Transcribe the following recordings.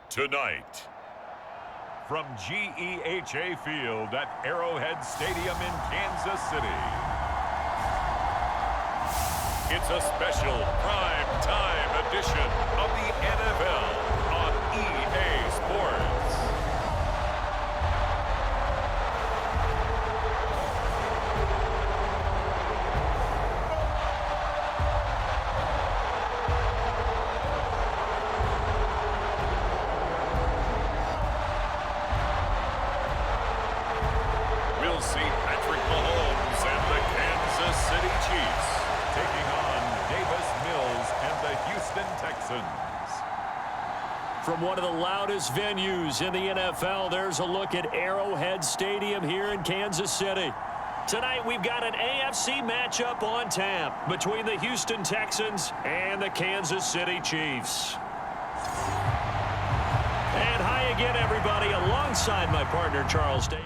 Tonight, from GEHA Field at Arrowhead Stadium in Kansas City, it's a special prime time edition of the NFL on EA Sports. From one of the loudest venues in the NFL, there's a look at Arrowhead Stadium here in Kansas City. Tonight, we've got an AFC matchup on tap between the Houston Texans and the Kansas City Chiefs. And hi again, everybody, alongside my partner, Charles Day.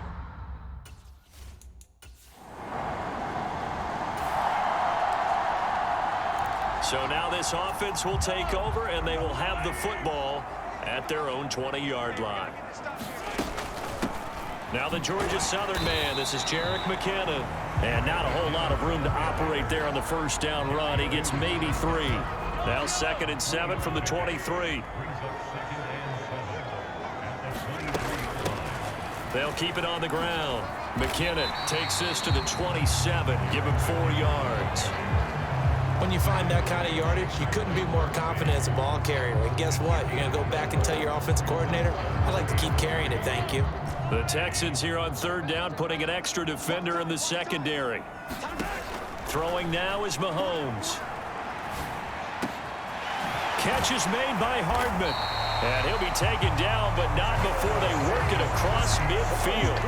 So now this offense will take over, and they will have the football at their own 20-yard line. Now the Georgia Southern man, this is Jerick McKinnon. And not a whole lot of room to operate there on the first down run. He gets maybe 3. Now 2nd and 7 from the 23. They'll keep it on the ground. McKinnon takes this to the 27. Give him 4 yards. When you find that kind of yardage, you couldn't be more confident as a ball carrier. And guess what? You're going to go back and tell your offensive coordinator, I'd like to keep carrying it, thank you. The Texans here on 3rd down, putting an extra defender in the secondary. Throwing now is Mahomes. Catch is made by Hardman. And he'll be taken down, but not before they work it across midfield.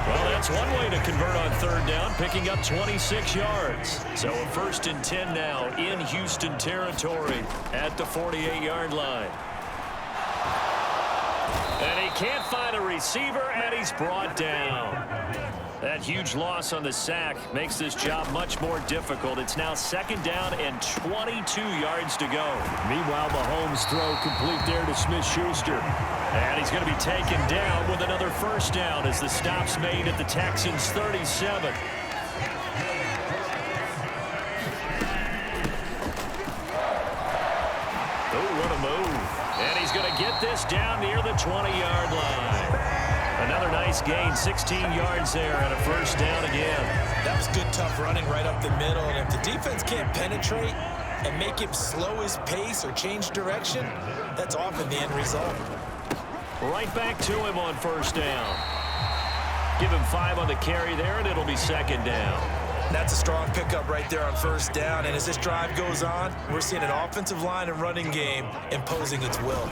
Well, that's one way to convert on 3rd down, picking up 26 yards. So a 1st and 10 now in Houston territory at the 48-yard line. And he can't find a receiver, and he's brought down. That huge loss on the sack makes this job much more difficult. It's now 2nd down and 22 yards to go. Meanwhile, Mahomes' throw complete there to Smith-Schuster. And he's going to be taken down with another 1st down as the stop's made at the Texans' 37. Oh, what a move. And he's going to get this down near the 20-yard line. Another nice gain, 16 yards there, and a 1st down again. That was good, tough running right up the middle. And if the defense can't penetrate and make him slow his pace or change direction, that's often the end result. Right back to him on 1st down. Give him 5 on the carry there, and it'll be 2nd down. That's a strong pickup right there on 1st down. And as this drive goes on, we're seeing an offensive line and running game imposing its will.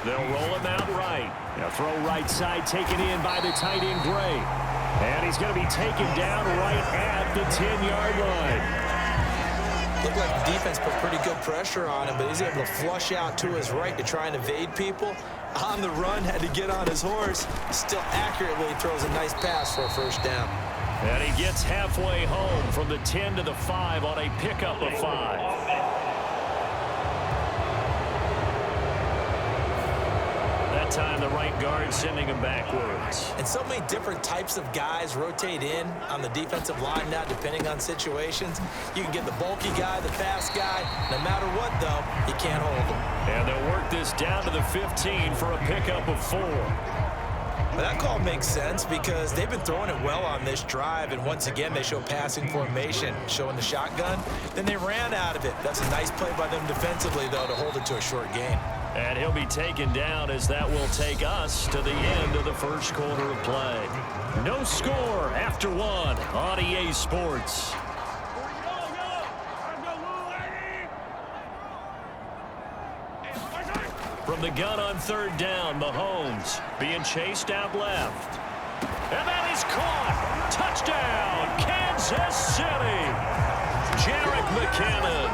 They'll roll him out right. They'll throw right side, taken in by the tight end, Gray. And he's going to be taken down right at the 10-yard line. Looked like the defense put pretty good pressure on him, but he's able to flush out to his right to try and evade people. On the run, had to get on his horse. Still accurately throws a nice pass for a 1st down. And he gets halfway home from the 10 to the 5 on a pickup of 5. Time the right guard sending him backwards. And so many different types of guys rotate in on the defensive line now, depending on situations. You can get the bulky guy, the fast guy. No matter what, though, you can't hold him. And they'll work this down to the 15 for a pickup of 4. But that call makes sense because they've been throwing it well on this drive, and once again they show passing formation, showing the shotgun. Then they ran out of it. That's a nice play by them defensively, though, to hold it to a short gain. And he'll be taken down as that will take us to the end of the 1st quarter of play. No score after 1 on EA Sports. From the gun on third down, Mahomes being chased out left. And that is caught. Touchdown, Kansas City. Jerick McKinnon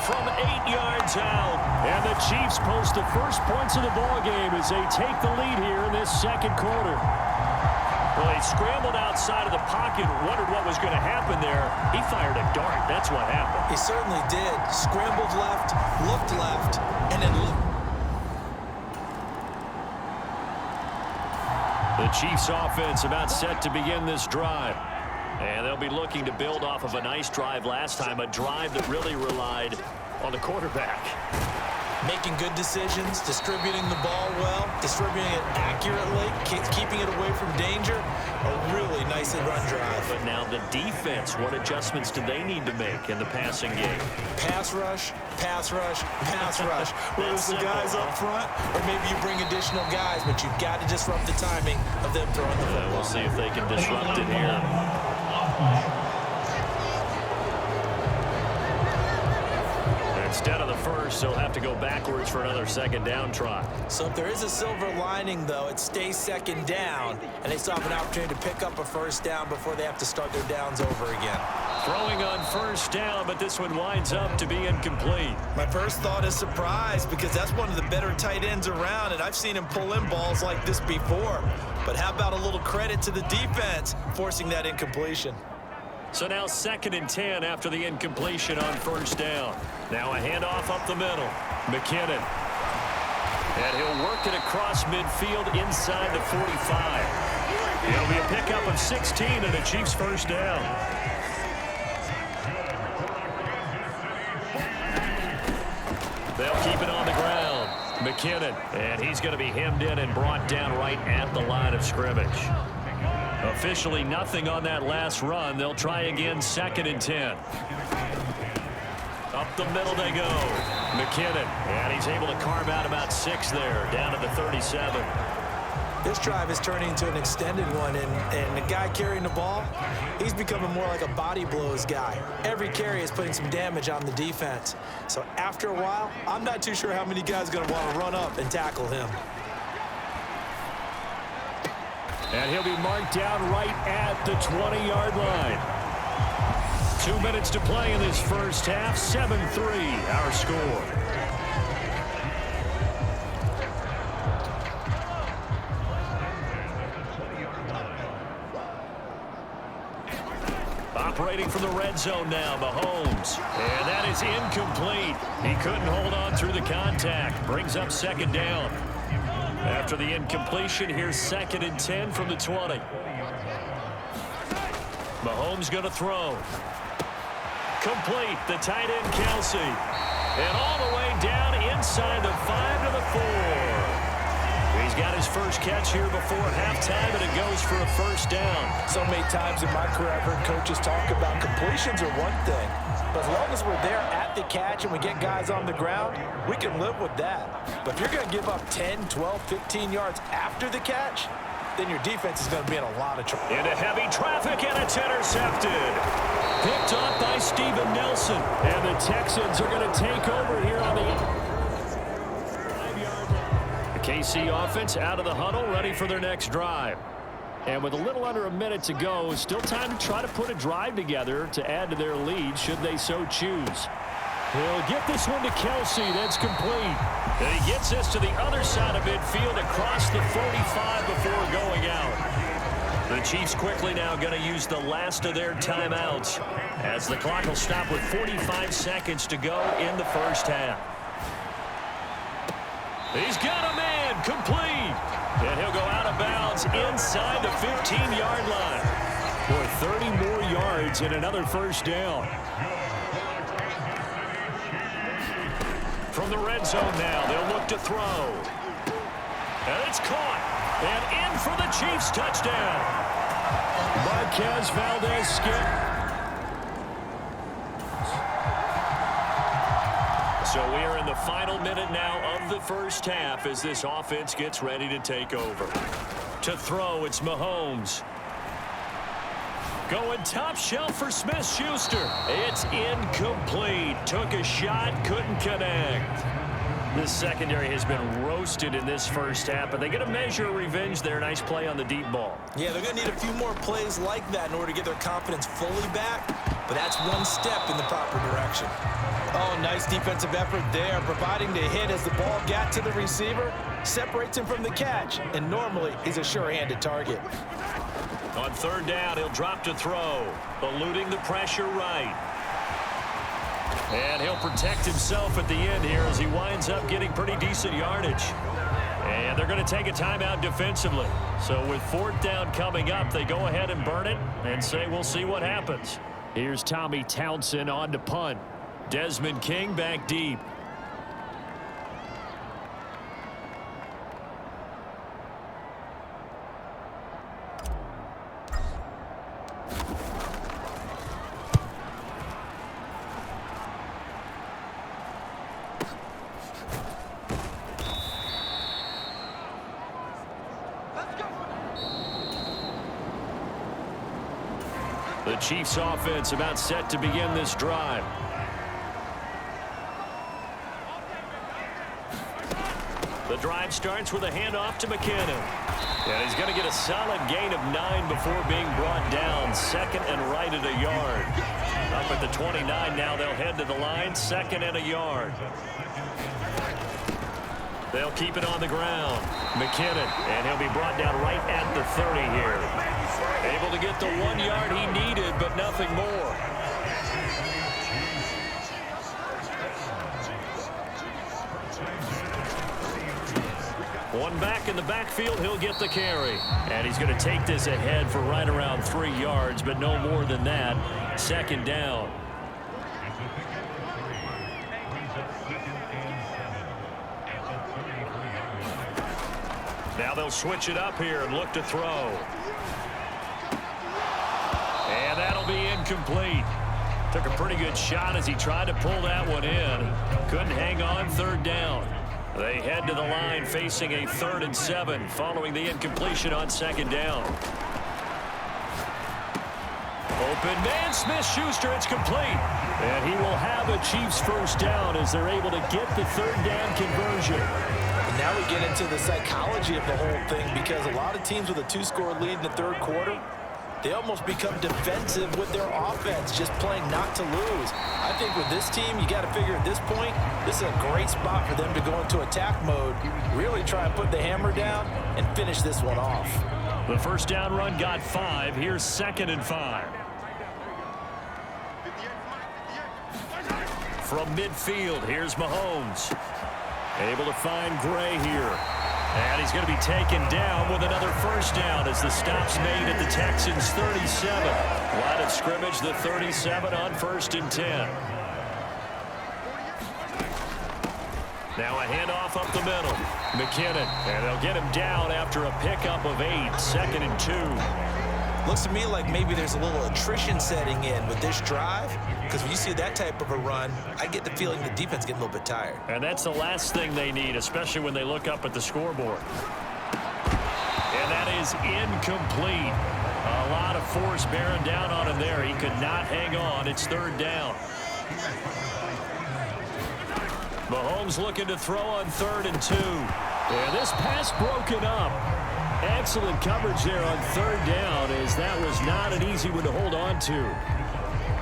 from 8 yards out. And the Chiefs post the first points of the ballgame as they take the lead here in this second quarter. Well, he scrambled outside of the pocket, wondered what was going to happen there. He fired a dart. That's what happened. He certainly did. Scrambled left, looked left, and then the Chiefs offense about set to begin this drive. And they'll be looking to build off of a nice drive last time, a drive that really relied on the quarterback. Making good decisions, distributing the ball well, distributing it accurately, keeping it away from danger. A really nicely run drive. But now the defense, what adjustments do they need to make in the passing game? Pass rush, pass rush, pass rush. Whether it's the guys up front or maybe you bring additional guys, but you've got to disrupt the timing of them throwing the football. We'll see if they can disrupt it here. Instead of the first, they'll have to go backwards for another second down try. So if there is a silver lining, though, it stays second down, and they still have an opportunity to pick up a first down before they have to start their downs over again. Throwing on first down, but this one winds up to be incomplete. My first thought is surprise, because that's one of the better tight ends around, and I've seen him pull in balls like this before. But how about a little credit to the defense forcing that incompletion? So now 2nd and 10 after the incompletion on first down. Now a handoff up the middle. McKinnon. And he'll work it across midfield inside the 45. It'll be a pickup of 16 and the Chiefs first down. They'll keep it on the ground. McKinnon. And he's going to be hemmed in and brought down right at the line of scrimmage. Officially nothing on that last run. They'll try again 2nd and 10. Up the middle they go. McKinnon. And he's able to carve out about 6 there, down to the 37. This drive is turning into an extended one, and the guy carrying the ball, he's becoming more like a body blows guy. Every carry is putting some damage on the defense. So after a while, I'm not too sure how many guys are going to want to run up and tackle him. And he'll be marked down right at the 20-yard line. 2 minutes to play in this first half. 7-3 our score. Operating from the red zone now, Mahomes. And that is incomplete. He couldn't hold on through the contact. Brings up 2nd down. After the incompletion, here's 2nd and 10 from the 20. Mahomes going to throw. Complete, the tight end Kelsey. And all the way down inside the 5 to the 4. He's got his first catch here before halftime, and it goes for a first down. So many times in my career, I've heard coaches talk about completions are one thing. But as long as we're there at the catch and we get guys on the ground, we can live with that. But if you're going to give up 10, 12, 15 yards after the catch, then your defense is going to be in a lot of trouble. Into heavy traffic, and it's intercepted. Picked up by Steven Nelson. And the Texans are going to take over here on the 5-yard line. The KC offense out of the huddle, ready for their next drive. And with a little under a minute to go, still time to try to put a drive together to add to their lead should they so choose. He'll get this one to Kelsey. That's complete. And he gets this to the other side of midfield across the 45 before going out. The Chiefs quickly now going to use the last of their timeouts as the clock will stop with 45 seconds to go in the first half. He's got a man, complete. And he'll go out of bounds inside the 15-yard line. For 30 more yards and another first down. From the red zone now, they'll look to throw. And it's caught. And in for the Chiefs touchdown. Marquez Valdez-Scantling. So we are in the final minute now of the first half as this offense gets ready to take over. To throw, it's Mahomes. Going top shelf for Smith-Schuster. It's incomplete. Took a shot, couldn't connect. This secondary has been roasted in this first half, but they get a measure of revenge there. Nice play on the deep ball. Yeah, they're going to need a few more plays like that in order to get their confidence fully back, but that's one step in the proper direction. Oh, nice defensive effort there, providing the hit as the ball got to the receiver, separates him from the catch, and normally he's a sure-handed target. On third down, he'll drop to throw, eluding the pressure right. And he'll protect himself at the end here as he winds up getting pretty decent yardage. And they're going to take a timeout defensively. So with fourth down coming up, they go ahead and burn it and say we'll see what happens. Here's Tommy Townsend on to punt. Desmond King back deep. The Chiefs offense about set to begin this drive. The drive starts with a handoff to McKinnon. And he's going to get a solid gain of 9 before being brought down. Second and right at a yard. Up at the 29 now, they'll head to the line. Second and a yard. They'll keep it on the ground. McKinnon, and he'll be brought down right at the 30 here. Able to get the 1 yard he needed, but nothing more. One back in the backfield, he'll get the carry. And he's going to take this ahead for right around 3 yards, but no more than that. Second down. Now they'll switch it up here and look to throw. And that'll be incomplete. Took a pretty good shot as he tried to pull that one in. Couldn't hang on third down. They head to the line facing a 3rd and 7 following the incompletion on second down. Open man, Smith-Schuster, it's complete. And he will have a Chiefs first down as they're able to get the 3rd down conversion. And now we get into the psychology of the whole thing, because a lot of teams with a 2-score lead in the third quarter, they almost become defensive with their offense, just playing not to lose. I think with this team, you got to figure at this point, this is a great spot for them to go into attack mode, really try and put the hammer down and finish this one off. The first down run got 5. Here's 2nd and 5. From midfield, here's Mahomes. Able to find Gray here. And he's going to be taken down with another first down as the stop's made at the Texans' 37. Line of scrimmage, the 37 on 1st and 10. Now a handoff up the middle. McKinnon, and they'll get him down after a pickup of 8. 2nd and 2. Looks to me like maybe there's a little attrition setting in with this drive, because when you see that type of a run, I get the feeling the defense getting a little bit tired. And that's the last thing they need, especially when they look up at the scoreboard. And that is incomplete. A lot of force bearing down on him there. He could not hang on. It's 3rd down. Mahomes looking to throw on 3rd and 2. And this pass broken up. Excellent coverage there on 3rd down, as that was not an easy one to hold on to.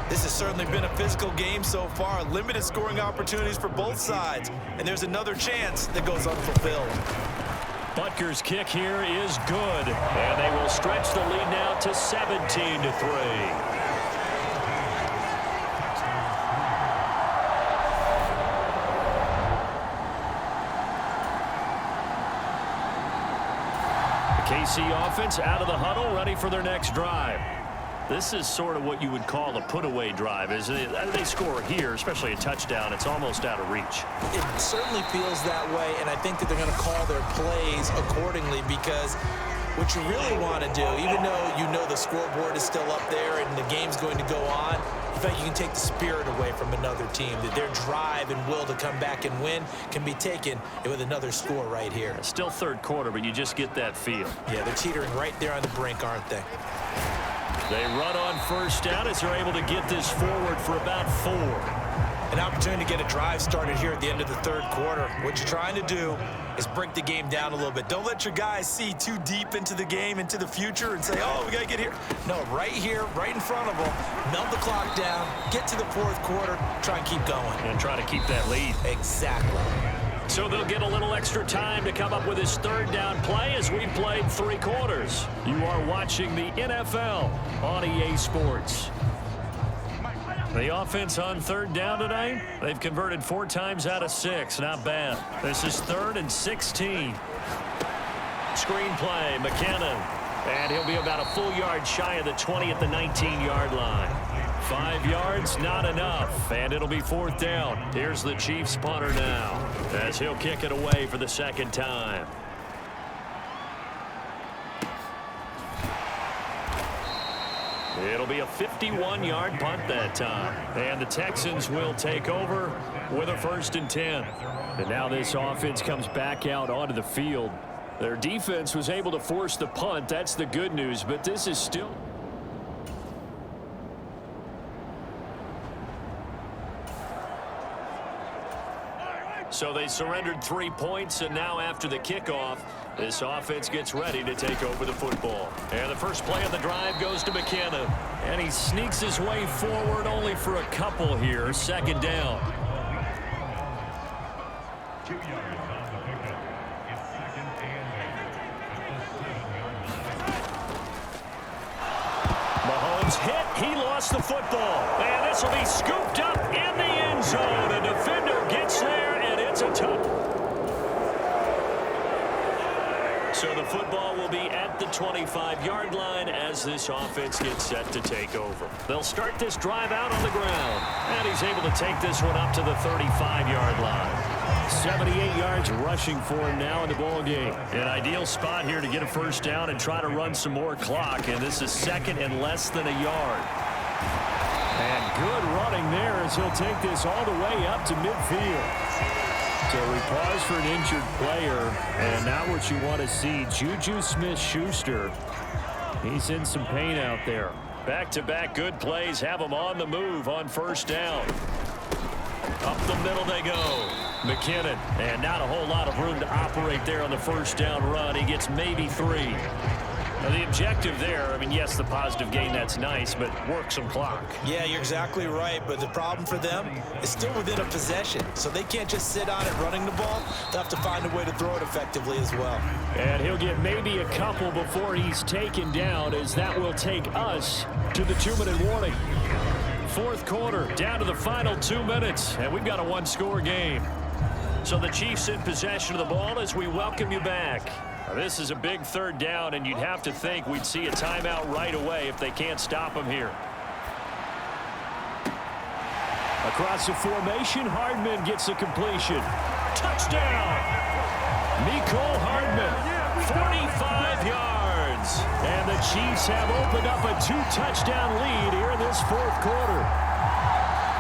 This has certainly been a physical game so far. Limited scoring opportunities for both sides. And there's another chance that goes unfulfilled. Butker's kick here is good. And they will stretch the lead now to 17-3. KC offense out of the huddle, ready for their next drive. This is sort of what you would call a put-away drive, isn't it? They score here, especially a touchdown. It's almost out of reach. It certainly feels that way, and I think that they're going to call their plays accordingly, because what you really want to do, even though you know the scoreboard is still up there and the game's going to go on, in fact, you can take the spirit away from another team. That their drive and will to come back and win can be taken with another score right here. It's still third quarter, but you just get that feel. Yeah, they're teetering right there on the brink, aren't they? They run on first down as they're able to get this forward for about 4. an opportunity to get a drive started here at the end of the third quarter. What you're trying to do is break the game down a little bit. Don't let your guys see too deep into the game, into the future, and say, oh, we got to get here. No, right here, right in front of them, melt the clock down, get to the fourth quarter, try and keep going. And try to keep that lead. Exactly. So they'll get a little extra time to come up with his third down play as we played 3 quarters. You are watching the NFL on EA Sports. The offense on third down tonight, they've converted 4 times out of 6. Not bad. This is 3rd and 16. Screen play, McKinnon. And he'll be about a full yard shy of the 20 at the 19-yard line. 5 yards, not enough. And it'll be 4th down. Here's the Chiefs punter now as he'll kick it away for the 2nd time. It'll be a 51-yard punt that time. And the Texans will take over with a 1st and 10. And now this offense comes back out onto the field. Their defense was able to force the punt. That's the good news, but this is still... So they surrendered 3 points, and now after the kickoff, this offense gets ready to take over the football. And the first play of the drive goes to McKinnon. And he sneaks his way forward only for a couple here. 2nd down. Mahomes hit. He lost the football. And this will be scooped up in the end zone. A defender gets there, and it's a touchdown. So the football will be at the 25-yard line as this offense gets set to take over. They'll start this drive out on the ground. And he's able to take this one up to the 35-yard line. 78 yards rushing for him now in the ball game. An ideal spot here to get a 1st down and try to run some more clock. And this is 2nd and less than a yard. And good running there as he'll take this all the way up to midfield. So we pause for an injured player, and now what you want to see, Juju Smith-Schuster. He's in some pain out there. Back-to-back good plays have him on the move on 1st down. Up the middle they go. McKinnon, and not a whole lot of room to operate there on the 1st down run. He gets maybe 3. Now the objective there, I mean, yes, the positive gain, that's nice, but work some clock. Yeah, you're exactly right, but the problem for them is still within a possession, so they can't just sit on it running the ball. They'll have to find a way to throw it effectively as well. And he'll get maybe a couple before he's taken down, as that will take us to the 2-minute warning. 4th quarter, down to the final 2 minutes, and we've got a 1-score game. So the Chiefs in possession of the ball as we welcome you back. Now, this is a big 3rd down, and you'd have to think we'd see a timeout right away if they can't stop him here. Across the formation, Hardman gets a completion. Touchdown! Mecole Hardman, 45 yards. And the Chiefs have opened up a 2-touchdown lead here in this 4th quarter.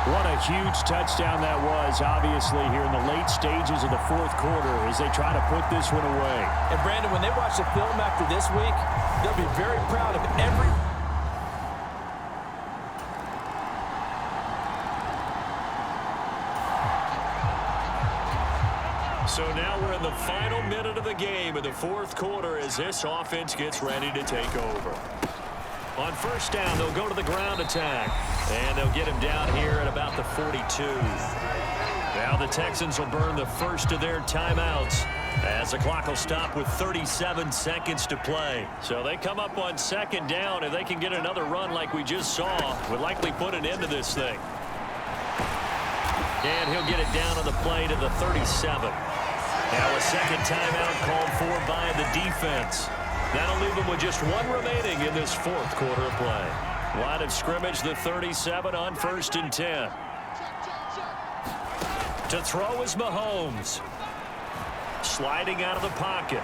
What a huge touchdown that was, obviously, here in the late stages of the 4th quarter as they try to put this one away. And, Brandon, when they watch the film after this week, they'll be very proud of every... So now we're in the final minute of the game in the 4th quarter as this offense gets ready to take over. On 1st down, they'll go to the ground attack. And they'll get him down here at about the 42. Now the Texans will burn the first of their timeouts as the clock will stop with 37 seconds to play. So they come up on 2nd down. If they can get another run like we just saw, would likely put an end to this thing. And he'll get it down on the play to the 37. Now a 2nd timeout called for by the defense. That'll leave them with just 1 remaining in this 4th quarter of play. Line of scrimmage, the 37 on 1st and 10. To throw is Mahomes. Sliding out of the pocket.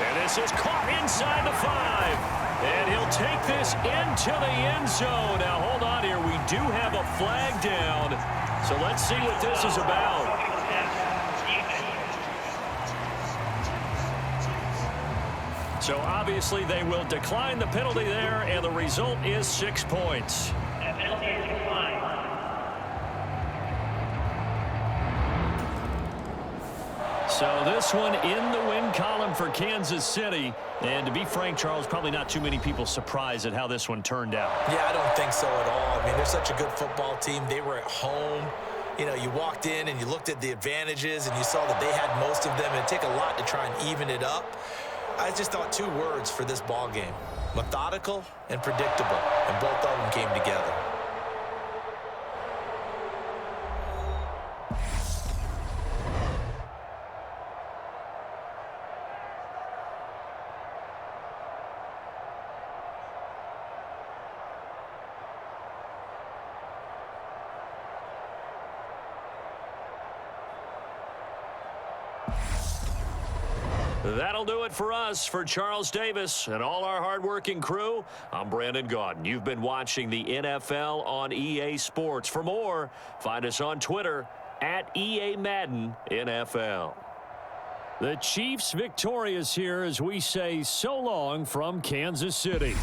And this is caught inside the 5. And he'll take this into the end zone. Now, hold on here. We do have a flag down. So let's see what this is about. So obviously they will decline the penalty there, and the result is 6 points. So this one in the win column for Kansas City. And to be frank, Charles, probably not too many people surprised at how this one turned out. Yeah, I don't think so at all. I mean, they're such a good football team. They were at home. You know, you walked in and you looked at the advantages and you saw that they had most of them. It'd take a lot to try and even it up. I just thought two words for this ball game: methodical and predictable. And both of them came together. That'll do it for us. For Charles Davis and all our hardworking crew, I'm Brandon Gaudin. You've been watching the NFL on EA Sports. For more, find us on Twitter at EA Madden NFL. The Chiefs victorious here as we say so long from Kansas City.